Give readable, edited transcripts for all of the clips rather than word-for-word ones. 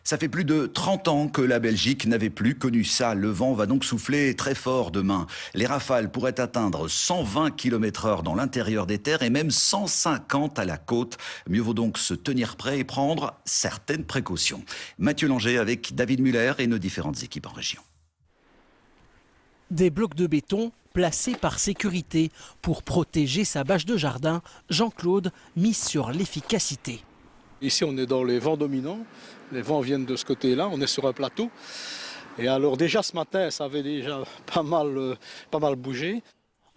Ça fait plus de 30 ans que la Belgique n'avait plus connu ça. Le vent va donc souffler très fort demain. Les rafales pourraient atteindre 120 km/h dans l'intérieur des terres et même 150 à la côte. Mieux vaut donc se tenir prêt et prendre certaines précautions. Mathieu Langer avec David Muller et nos différentes équipes en région. Des blocs de béton placés par sécurité pour protéger sa bâche de jardin. Jean-Claude mise sur l'efficacité. Ici, on est dans les vents dominants. Les vents viennent de ce côté-là. On est sur un plateau. Et alors déjà ce matin, ça avait déjà pas mal bougé.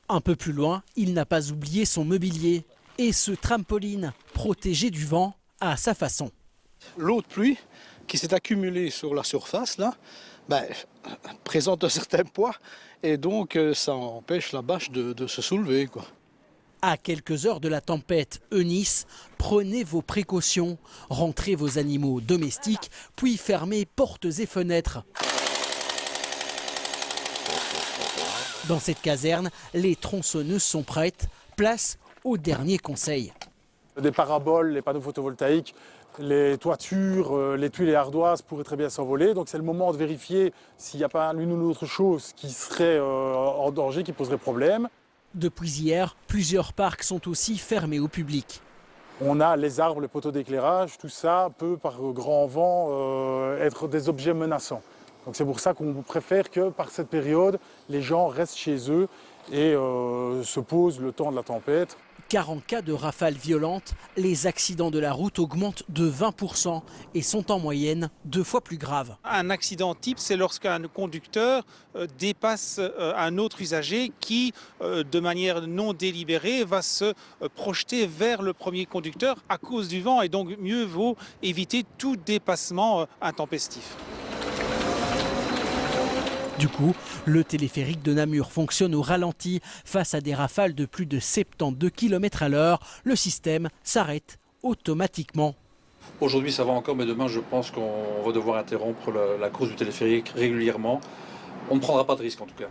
Un peu plus loin, il n'a pas oublié son mobilier et ce trampoline protégé du vent à sa façon. L'eau de pluie qui s'est accumulée sur la surface là, présente un certain poids et donc ça empêche la bâche de se soulever, quoi. À quelques heures de la tempête Eunice, prenez vos précautions. Rentrez vos animaux domestiques, puis fermez portes et fenêtres. Dans cette caserne, les tronçonneuses sont prêtes. Place au dernier conseil. Des paraboles, les panneaux photovoltaïques, les toitures, les tuiles et ardoises pourraient très bien s'envoler. Donc c'est le moment de vérifier s'il n'y a pas l'une ou l'autre chose qui serait en danger, qui poserait problème. Depuis hier, plusieurs parcs sont aussi fermés au public. On a les arbres, les poteaux d'éclairage, tout ça peut par grand vent être des objets menaçants. Donc c'est pour ça qu'on préfère que par cette période, les gens restent chez eux et se posent le temps de la tempête. Car en cas de rafales violentes, les accidents de la route augmentent de 20% et sont en moyenne 2 fois plus graves. Un accident type, c'est lorsqu'un conducteur dépasse un autre usager qui, de manière non délibérée, va se projeter vers le premier conducteur à cause du vent. Et donc mieux vaut éviter tout dépassement intempestif. Du coup, le téléphérique de Namur fonctionne au ralenti. Face à des rafales de plus de 72 km à l'heure, le système s'arrête automatiquement. Aujourd'hui ça va encore, mais demain je pense qu'on va devoir interrompre la course du téléphérique régulièrement. On ne prendra pas de risque en tout cas.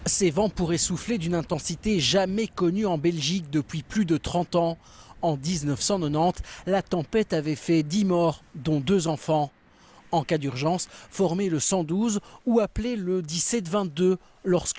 Ces vents pourraient souffler d'une intensité jamais connue en Belgique depuis plus de 30 ans. En 1990, la tempête avait fait 10 morts, dont 2 enfants. En cas d'urgence, formez le 112 ou appelez le 1722 lorsque